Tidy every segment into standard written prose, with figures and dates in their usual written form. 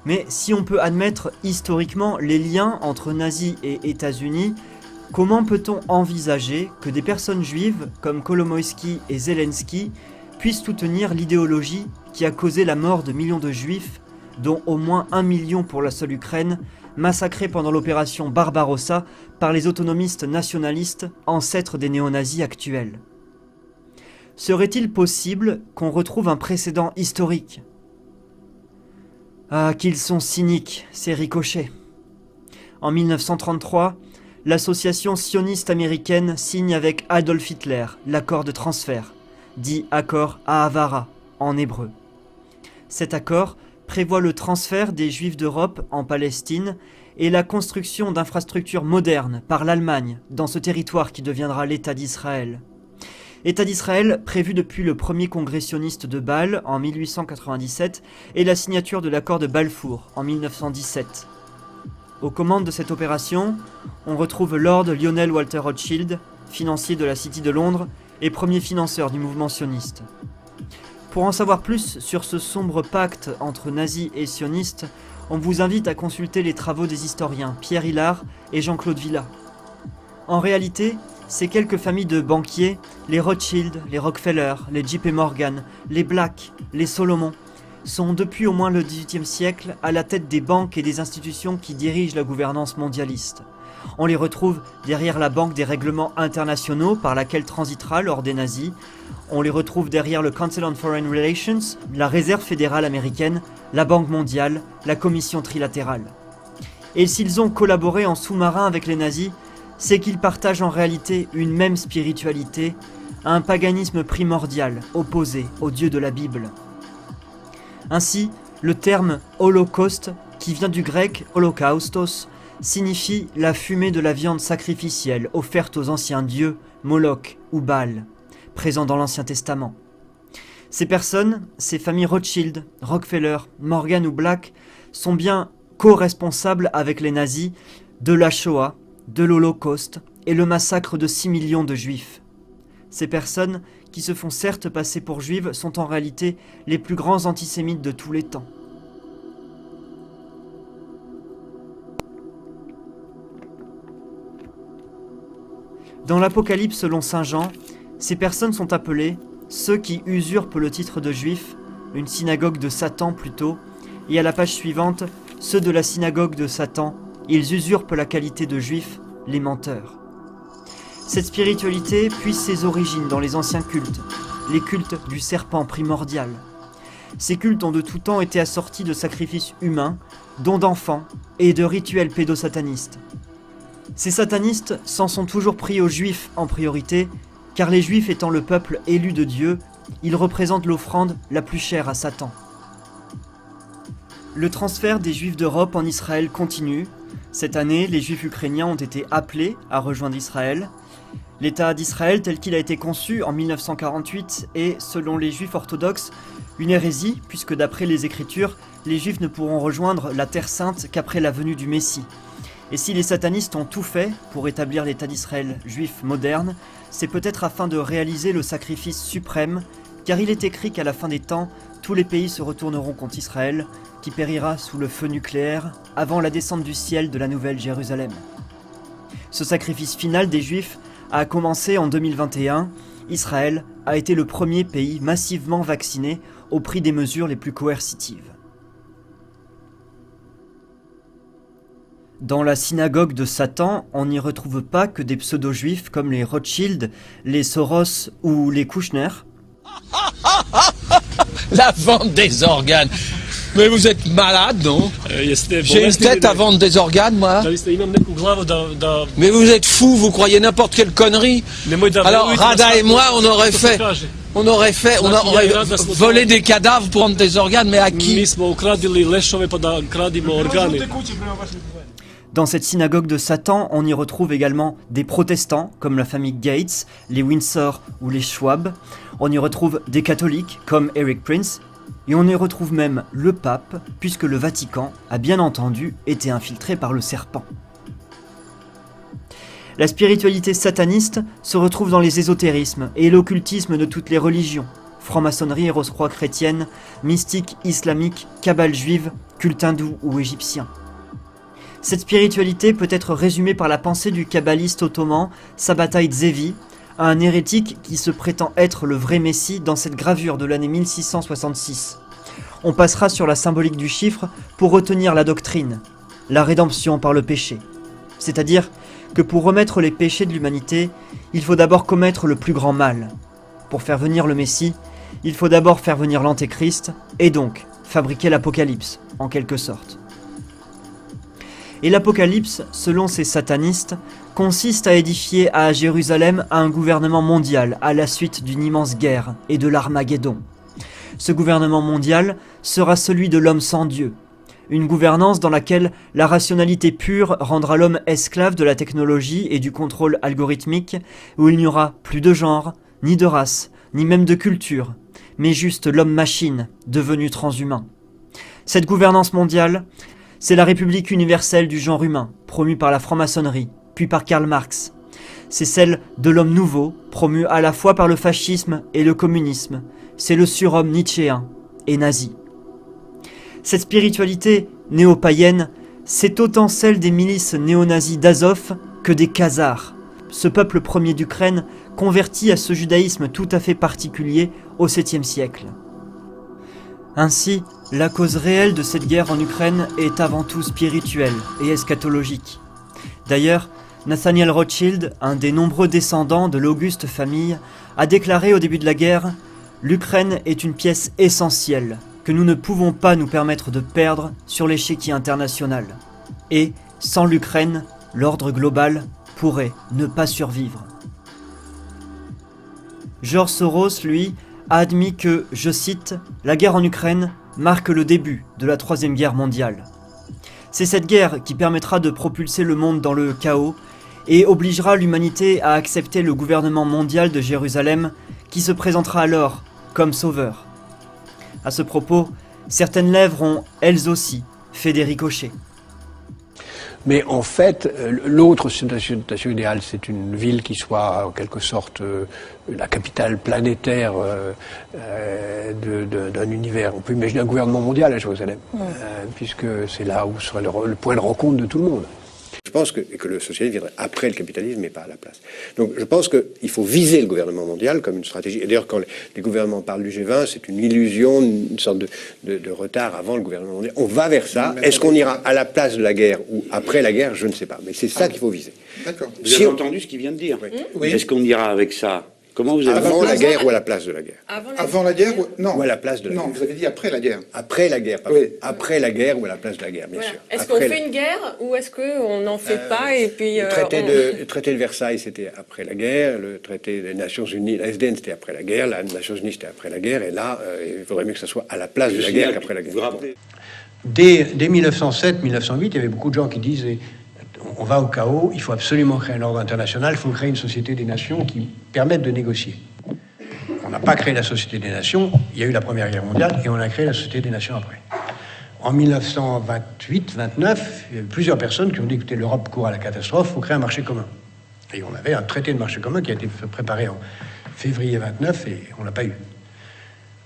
Mais si on peut admettre historiquement les liens entre nazis et États-Unis, comment peut-on envisager que des personnes juives comme Kolomoïski et Zelensky puissent soutenir l'idéologie qui a causé la mort de millions de juifs, dont au moins 1 million pour la seule Ukraine, massacrés pendant l'opération Barbarossa par les autonomistes nationalistes, ancêtres des néo-nazis actuels? Serait-il possible qu'on retrouve un précédent historique? Ah, qu'ils sont cyniques, ces ricochets. En 1933, l'association sioniste américaine signe avec Adolf Hitler l'accord de transfert, dit accord Ahavara en hébreu. Cet accord prévoit le transfert des Juifs d'Europe en Palestine et la construction d'infrastructures modernes par l'Allemagne dans ce territoire qui deviendra l'État d'Israël. État d'Israël prévu depuis le premier congrès sioniste de Bâle en 1897 et la signature de l'accord de Balfour en 1917. Aux commandes de cette opération, on retrouve Lord Lionel Walter Rothschild, financier de la City de Londres et premier financeur du mouvement sioniste. Pour en savoir plus sur ce sombre pacte entre nazis et sionistes, on vous invite à consulter les travaux des historiens Pierre Hillard et Jean-Claude Villa. En réalité, ces quelques familles de banquiers, les Rothschild, les Rockefeller, les JP Morgan, les Black, les Solomon, sont depuis au moins le XVIIIe siècle à la tête des banques et des institutions qui dirigent la gouvernance mondialiste. On les retrouve derrière la Banque des règlements internationaux par laquelle transitera l'ordre des nazis. On les retrouve derrière le Council on Foreign Relations, la Réserve fédérale américaine, la Banque mondiale, la Commission trilatérale. Et s'ils ont collaboré en sous-marin avec les nazis, c'est qu'ils partagent en réalité une même spiritualité, un paganisme primordial opposé au Dieu de la Bible. Ainsi, le terme holocauste, qui vient du grec holocaustos, signifie la fumée de la viande sacrificielle offerte aux anciens dieux, Moloch ou Baal, présents dans l'Ancien Testament. Ces personnes, ces familles Rothschild, Rockefeller, Morgan ou Black, sont bien co-responsables avec les nazis de la Shoah, de l'Holocauste et le massacre de 6 millions de juifs. Ces personnes, qui se font certes passer pour juives, sont en réalité les plus grands antisémites de tous les temps. Dans l'Apocalypse selon saint Jean, ces personnes sont appelées ceux qui usurpent le titre de juifs, une synagogue de Satan plutôt, et à la page suivante, ceux de la synagogue de Satan, ils usurpent la qualité de juifs, les menteurs. Cette spiritualité puise ses origines dans les anciens cultes, les cultes du serpent primordial. Ces cultes ont de tout temps été assortis de sacrifices humains, dons d'enfants et de rituels pédosatanistes. Ces satanistes s'en sont toujours pris aux juifs en priorité, car les juifs étant le peuple élu de Dieu, ils représentent l'offrande la plus chère à Satan. Le transfert des juifs d'Europe en Israël continue. Cette année, les juifs ukrainiens ont été appelés à rejoindre Israël. L'État d'Israël tel qu'il a été conçu en 1948 est, selon les juifs orthodoxes, une hérésie, puisque d'après les Écritures, les juifs ne pourront rejoindre la Terre Sainte qu'après la venue du Messie. Et si les satanistes ont tout fait pour établir l'État d'Israël juif moderne, c'est peut-être afin de réaliser le sacrifice suprême, car il est écrit qu'à la fin des temps, tous les pays se retourneront contre Israël, qui périra sous le feu nucléaire avant la descente du ciel de la Nouvelle Jérusalem. Ce sacrifice final des Juifs a commencé en 2021. Israël a été le premier pays massivement vacciné au prix des mesures les plus coercitives. Dans la synagogue de Satan, on n'y retrouve pas que des pseudo-juifs comme les Rothschild, les Soros ou les Kouchner. La vente des organes. Mais vous êtes malade, non? J'ai une tête à vendre des organes, moi. Mais vous êtes fou, vous croyez n'importe quelle connerie. Alors, Rada et moi, on aurait volé des cadavres pour vendre des organes, mais à qui? Dans cette synagogue de Satan, on y retrouve également des protestants, comme la famille Gates, les Windsor ou les Schwab. On y retrouve des catholiques, comme Eric Prince. Et on y retrouve même le pape, puisque le Vatican a bien entendu été infiltré par le serpent. La spiritualité sataniste se retrouve dans les ésotérismes et l'occultisme de toutes les religions. franc-maçonnerie et rose-croix chrétienne, mystique islamique, kabbale juive, culte hindou ou égyptien. Cette spiritualité peut être résumée par la pensée du kabbaliste ottoman Sabbatai Zevi, un hérétique qui se prétend être le vrai Messie dans cette gravure de l'année 1666. On passera sur la symbolique du chiffre pour retenir la doctrine, la rédemption par le péché. C'est-à-dire que pour remettre les péchés de l'humanité, il faut d'abord commettre le plus grand mal. Pour faire venir le Messie, il faut d'abord faire venir l'Antéchrist, et donc fabriquer l'Apocalypse, en quelque sorte. Et l'Apocalypse, selon ces satanistes, consiste à édifier à Jérusalem un gouvernement mondial à la suite d'une immense guerre et de l'Armageddon. Ce gouvernement mondial sera celui de l'homme sans Dieu, une gouvernance dans laquelle la rationalité pure rendra l'homme esclave de la technologie et du contrôle algorithmique, où il n'y aura plus de genre, ni de race, ni même de culture, mais juste l'homme-machine devenu transhumain. Cette gouvernance mondiale, c'est la République universelle du genre humain, promue par la franc-maçonnerie, puis par Karl Marx. C'est celle de l'homme nouveau, promue à la fois par le fascisme et le communisme. C'est le surhomme nietzschéen et nazi. Cette spiritualité néo-païenne, c'est autant celle des milices néo-nazis d'Azov que des Khazars, ce peuple premier d'Ukraine converti à ce judaïsme tout à fait particulier au 7e siècle. Ainsi, la cause réelle de cette guerre en Ukraine est avant tout spirituelle et eschatologique. D'ailleurs, Nathaniel Rothschild, un des nombreux descendants de l'auguste famille, a déclaré au début de la guerre « L'Ukraine est une pièce essentielle que nous ne pouvons pas nous permettre de perdre sur l'échiquier international. Et, sans l'Ukraine, l'ordre global pourrait ne pas survivre. » George Soros, lui, a admis que, je cite, « La guerre en Ukraine marque le début de la Troisième Guerre mondiale. » C'est cette guerre qui permettra de propulser le monde dans le chaos et obligera l'humanité à accepter le gouvernement mondial de Jérusalem qui se présentera alors comme sauveur. À ce propos, certaines lèvres ont, elles aussi, fait des ricochets. Mais en fait, l'autre situation idéale, c'est une ville qui soit en quelque sorte la capitale planétaire d'un univers. On peut imaginer un gouvernement mondial à Jérusalem, puisque c'est là où serait le point de rencontre de tout le monde. Je pense que le socialisme viendrait après le capitalisme, mais pas à la place. Donc je pense qu'il faut viser le gouvernement mondial comme une stratégie. Et d'ailleurs, quand les gouvernements parlent du G20, c'est une illusion, une sorte de retard avant le gouvernement mondial. On va vers ça. Est-ce qu'on ira à la place de la guerre ou après la guerre? Je ne sais pas. Mais c'est ça qu'il faut viser. D'accord. Vous avez entendu ce qu'il vient de dire? Oui. Est-ce qu'on ira avec ça? Comment vous avez Avant la guerre ou à la place de la guerre? Avant la guerre non. Ou à la place de la guerre? Non, vous avez dit après la guerre. Après la guerre, pardon. Oui. Après la guerre ou à la place de la guerre, bien sûr. Est-ce qu'on fait une guerre ou est-ce qu'on n'en fait pas et puis le traité de Versailles, c'était après la guerre. Le traité des Nations Unies, la SDN, c'était après la guerre. La Nations Unies, c'était après la guerre. Et là, il faudrait mieux que ça soit à la place de la guerre qu'après la guerre. Dès 1907-1908, il y avait beaucoup de gens qui disaient on va au chaos, il faut absolument créer un ordre international, il faut créer une société des nations qui permette de négocier. On n'a pas créé la Société des Nations, il y a eu la Première Guerre mondiale et on a créé la Société des Nations après. En 1928-29, il y avait plusieurs personnes qui ont dit écoutez, l'Europe court à la catastrophe, il faut créer un marché commun. Et on avait un traité de marché commun qui a été préparé en février 29 et on ne l'a pas eu.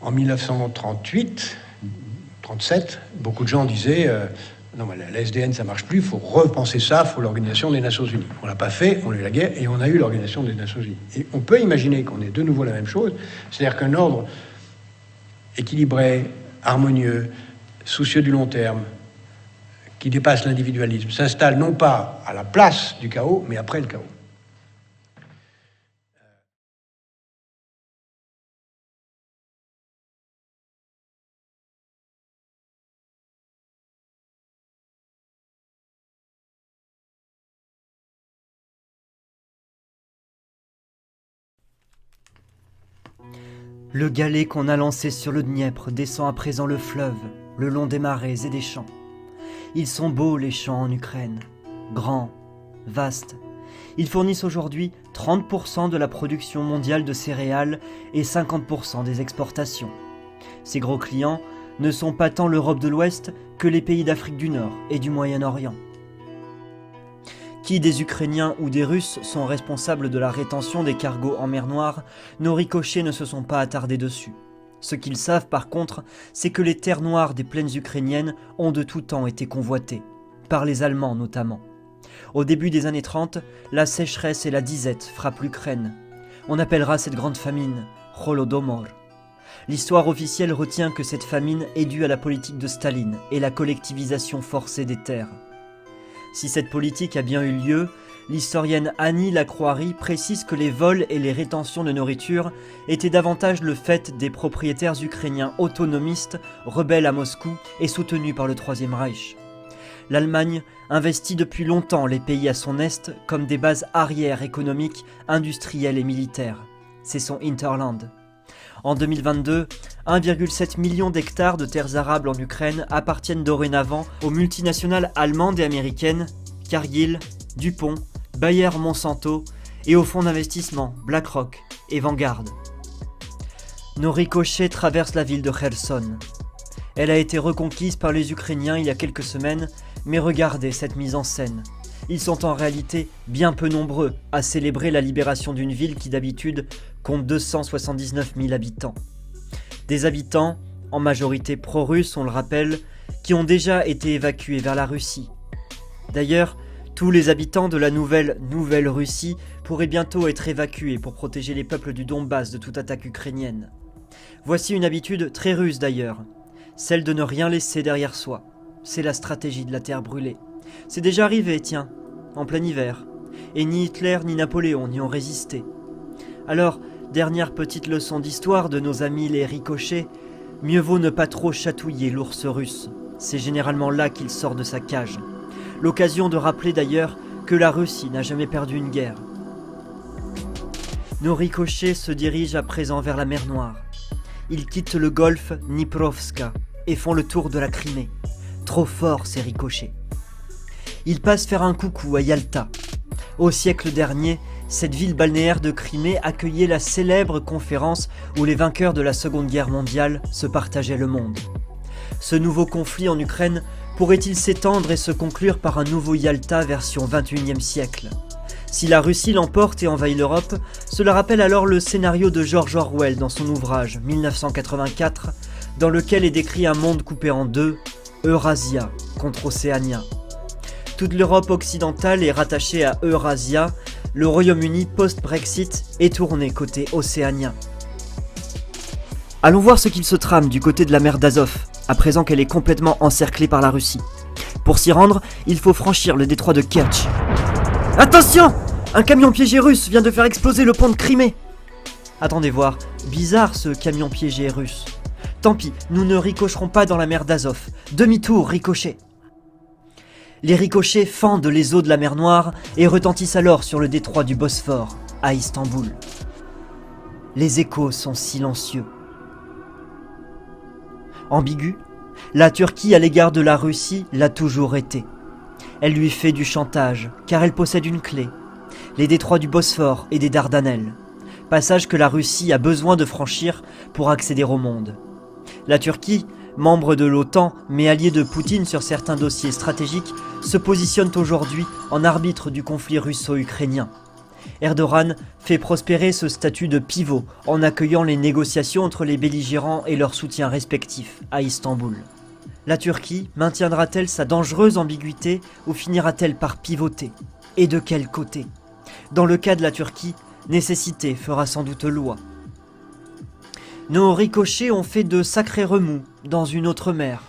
En 1938, 37, beaucoup de gens disaient non, la SDN, ça marche plus, il faut repenser ça, il faut l'Organisation des Nations Unies. On l'a pas fait, on a eu la guerre et on a eu l'Organisation des Nations Unies. Et on peut imaginer qu'on ait de nouveau la même chose, c'est-à-dire qu'un ordre équilibré, harmonieux, soucieux du long terme, qui dépasse l'individualisme, s'installe non pas à la place du chaos, mais après le chaos. Le galet qu'on a lancé sur le Dniepr descend à présent le fleuve, le long des marais et des champs. Ils sont beaux les champs en Ukraine, grands, vastes. Ils fournissent aujourd'hui 30% de la production mondiale de céréales et 50% des exportations. Ces gros clients ne sont pas tant l'Europe de l'Ouest que les pays d'Afrique du Nord et du Moyen-Orient. Qui des Ukrainiens ou des Russes sont responsables de la rétention des cargos en mer Noire, nos ricochets ne se sont pas attardés dessus. Ce qu'ils savent par contre, c'est que les terres noires des plaines ukrainiennes ont de tout temps été convoitées, par les Allemands notamment. Au début des années 30, la sécheresse et la disette frappent l'Ukraine. On appellera cette grande famine Holodomor. L'histoire officielle retient que cette famine est due à la politique de Staline et la collectivisation forcée des terres. Si cette politique a bien eu lieu, l'historienne Annie Lacroix précise que les vols et les rétentions de nourriture étaient davantage le fait des propriétaires ukrainiens autonomistes, rebelles à Moscou et soutenus par le Troisième Reich. L'Allemagne investit depuis longtemps les pays à son est comme des bases arrières économiques, industrielles et militaires. C'est son Hinterland. En 2022, 1,7 million d'hectares de terres arables en Ukraine appartiennent dorénavant aux multinationales allemandes et américaines Cargill, DuPont, Bayer Monsanto et aux fonds d'investissement BlackRock et Vanguard. Nos ricochets traversent la ville de Kherson. Elle a été reconquise par les Ukrainiens il y a quelques semaines, mais regardez cette mise en scène. Ils sont en réalité bien peu nombreux à célébrer la libération d'une ville qui d'habitude compte 279 000 habitants. Des habitants, en majorité pro-russes on le rappelle, qui ont déjà été évacués vers la Russie. D'ailleurs, tous les habitants de la nouvelle Russie pourraient bientôt être évacués pour protéger les peuples du Donbass de toute attaque ukrainienne. Voici une habitude très russe d'ailleurs, celle de ne rien laisser derrière soi. C'est la stratégie de la terre brûlée. C'est déjà arrivé, tiens, en plein hiver. Et ni Hitler ni Napoléon n'y ont résisté. Alors, dernière petite leçon d'histoire de nos amis les ricochets, mieux vaut ne pas trop chatouiller l'ours russe. C'est généralement là qu'il sort de sa cage. L'occasion de rappeler d'ailleurs que la Russie n'a jamais perdu une guerre. Nos ricochets se dirigent à présent vers la mer Noire. Ils quittent le golfe Dniprovska et font le tour de la Crimée. Trop fort ces ricochets. Ils passent faire un coucou à Yalta. Au siècle dernier, cette ville balnéaire de Crimée accueillait la célèbre conférence où les vainqueurs de la Seconde Guerre mondiale se partageaient le monde. Ce nouveau conflit en Ukraine pourrait-il s'étendre et se conclure par un nouveau Yalta version 21e siècle ? Si la Russie l'emporte et envahit l'Europe, cela rappelle alors le scénario de George Orwell dans son ouvrage 1984, dans lequel est décrit un monde coupé en deux, Eurasia contre Océania. Toute l'Europe occidentale est rattachée à Eurasia, le Royaume-Uni post-Brexit est tourné côté océanien. Allons voir ce qu'il se trame du côté de la mer d'Azov, à présent qu'elle est complètement encerclée par la Russie. Pour s'y rendre, il faut franchir le détroit de Kertch. Attention ! Un camion piégé russe vient de faire exploser le pont de Crimée. Attendez voir, bizarre ce camion piégé russe. Tant pis, nous ne ricocherons pas dans la mer d'Azov. Demi-tour, ricochet. Les ricochets fendent les eaux de la mer Noire et retentissent alors sur le détroit du Bosphore, à Istanbul. Les échos sont silencieux. Ambiguë, la Turquie à l'égard de la Russie l'a toujours été. Elle lui fait du chantage, car elle possède une clé, les détroits du Bosphore et des Dardanelles, passage que la Russie a besoin de franchir pour accéder au monde. La Turquie, membre de l'OTAN mais alliée de Poutine sur certains dossiers stratégiques, se positionne aujourd'hui en arbitre du conflit russo-ukrainien. Erdogan fait prospérer ce statut de pivot en accueillant les négociations entre les belligérants et leurs soutiens respectifs à Istanbul. La Turquie maintiendra-t-elle sa dangereuse ambiguïté ou finira-t-elle par pivoter ? Et de quel côté ? Dans le cas de la Turquie, nécessité fera sans doute loi. Nos ricochets ont fait de sacrés remous dans une autre mer.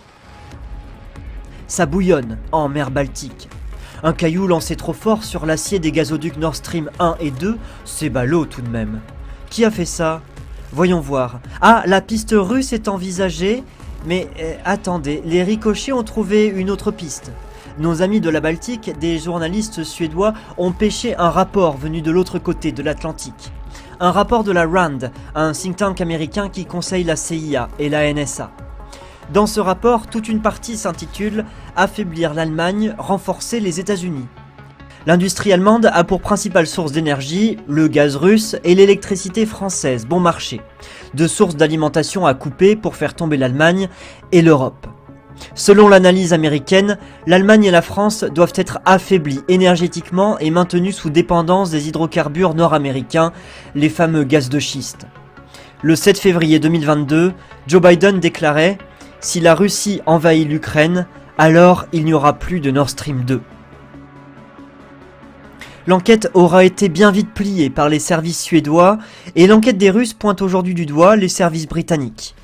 Ça bouillonne en mer Baltique. Un caillou lancé trop fort sur l'acier des gazoducs Nord Stream 1 et 2, c'est ballot tout de même. Qui a fait ça ? Voyons voir. Ah, la piste russe est envisagée, mais attendez, les ricochets ont trouvé une autre piste. Nos amis de la Baltique, des journalistes suédois, ont pêché un rapport venu de l'autre côté de l'Atlantique. Un rapport de la RAND, un think tank américain qui conseille la CIA et la NSA. Dans ce rapport, toute une partie s'intitule « Affaiblir l'Allemagne, renforcer les États-Unis ». L'industrie allemande a pour principale source d'énergie le gaz russe et l'électricité française bon marché, deux sources d'alimentation à couper pour faire tomber l'Allemagne et l'Europe. Selon l'analyse américaine, l'Allemagne et la France doivent être affaiblies énergétiquement et maintenues sous dépendance des hydrocarbures nord-américains, les fameux gaz de schiste. Le 7 février 2022, Joe Biden déclarait « Si la Russie envahit l'Ukraine, alors il n'y aura plus de Nord Stream 2 ». L'enquête aura été bien vite pliée par les services suédois et l'enquête des Russes pointe aujourd'hui du doigt les services britanniques.